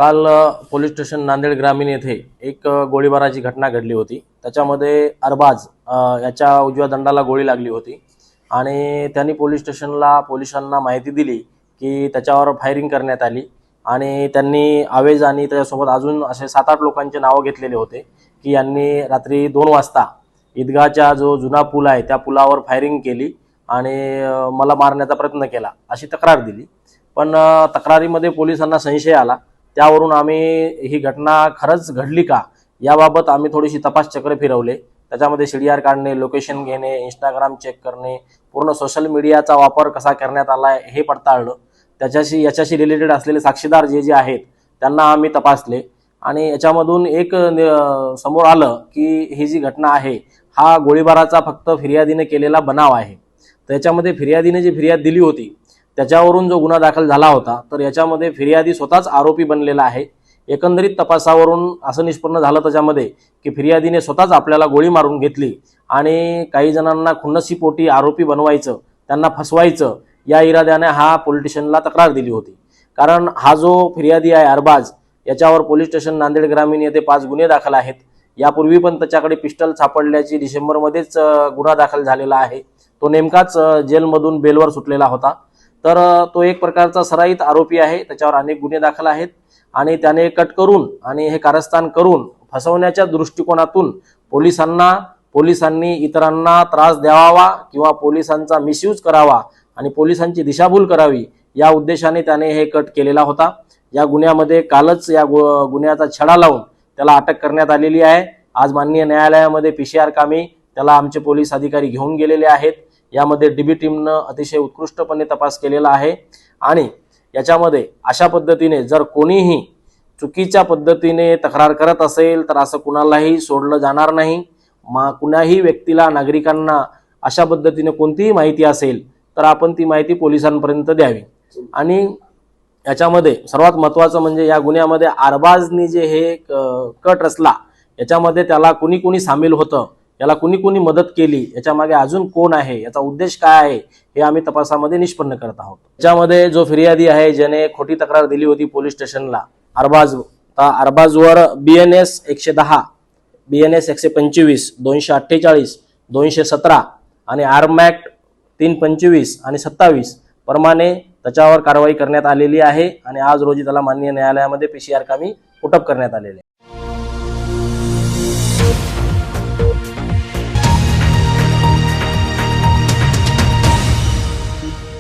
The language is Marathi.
काल पोलीस स्टेशन नांदेड ग्रामीण येथे एक गोळीबाराची घटना घडली होती। त्याच्यामध्ये अरबाज याच्या उजव्या दंडाला गोळी लागली होती आणि त्यांनी पोलिसांना माहिती दिली की त्याच्यावर फायरिंग करण्यात आली आणि त्यांनी आवेज आणि त्याच्यासोबत अजून असे 7-8 लोकांचे नाव घेतलेले होते की यांनी रात्री 2 वाजता ईदगाहचा जो जुना पूल आहे त्या पुलावर फायरिंग केली आणि मला मारण्याचा प्रयत्न केला अशी तक्रार दिली। पण तक्रारीमध्ये पोलिसांना संशय आला। त्यावरून आम्ही ही घटना खरंच घडली का याबाबत आम्ही थोडीशी तपास चक्र फिरवले। त्याच्यामध्ये सीडीआर काढणे, लोकेशन घेणे, इंस्टाग्राम चेक करणे, पूर्ण सोशल मीडियाचा वापर कसा करण्यात आला हे पडताळलं। याच्याशी रिलेटेड असलेले साक्षीदार जे आहेत त्यांना आम्ही तपासले आणि याच्यामधून एक समोर आलं की ही जी घटना आहे हा गोळीबाराचा फक्त फिर्यादीने केलेला बनाव आहे। त्याच्यामध्ये फिर्यादीने जी फिर्याद दिली होती त्याच्यावरून जो गुन्हा दाखल झाला होता तर याच्यामध्ये फिर्यादी स्वतःच आरोपी बनलेला आहे। एकंदरीत तपासावरून असं निष्पन्न झालं त्याच्यामध्ये की फिर्यादीने स्वतःच आपल्याला गोळी मारून घेतली आणि काही जणांना खुन्नसीपोटी आरोपी बनवायचं, त्यांना फसवायचं या इराद्याने हा पोलीस स्टेशनला तक्रार दिली होती। कारण हा जो फिर्यादी आहे अरबाज याच्यावर पोलीस स्टेशन नांदेड ग्रामीण येथे 5 गुन्हे दाखल आहेत। यापूर्वी पण त्याच्याकडे पिस्टल सापडल्याची डिसेंबरमध्येच गुन्हा दाखल झालेला आहे। तो नेमकाच जेलमधून बेलवर सुटलेला होता। तर तो एक प्रकारचा सराईत आरोपी आहे। त्याच्यावर अनेक गुन्हे दाखल आहेत आणि त्याने कट करून आणि हे कारस्थान करून फसवण्याच्या दृष्टिकोनातून पोलिसांनी इतरांना त्रास द्यावा किंवा पोलिसांचा मिसयूज करावा आणि पोलिसांची दिशाभूल करावी या उद्देशाने त्याने हे कट केलेला होता। या गुन्ह्यामध्ये कालच या गुन्ह्याचा छडा लावून त्याला अटक करण्यात आलेली आहे। आज माननीय न्यायालयामध्ये पीसीआर कामी त्याला आमचे पोलीस अधिकारी घेऊन गेलेले आहेत। यामध्ये डीबी टीमनं अतिशय उत्कृष्टपणे तपास केलेला आहे आणि याच्यामध्ये अशा पद्धतीने जर कोणीही चुकीच्या पद्धतीने तक्रार करत असेल तर असं कुणालाही सोडलं जाणार नाही। कुणाही व्यक्तीला, नागरिकांना अशा पद्धतीने कोणतीही माहिती असेल तर आपण ती माहिती पोलिसांपर्यंत द्यावी। आणि याच्यामध्ये सर्वात महत्त्वाचं म्हणजे या गुन्ह्यामध्ये अरबाजनी जे हे कट रचला याच्यामध्ये त्याला कुणी सामील होतं, याला कुणी मदत केली, याच्या मागे अजून कोण आहे, याचा उद्देश काय आहे हे आम्ही तपासामध्ये निष्पन्न करत आहोत। याच्यामध्ये जो फिर्यादी आहे ज्याने खोटी तक्रार दिली होती पोलीस स्टेशनला अरबाजवर BNS 110, BNS 125, 248, 217 आणि आर्मॅक्ट 325 आणि 27 प्रमाणे त्याच्यावर कारवाई करण्यात आलेली आहे आणि आज रोजी त्याला माननीय न्यायालयामध्ये पीसीआर कामी पुटअप करण्यात आलेले आहे।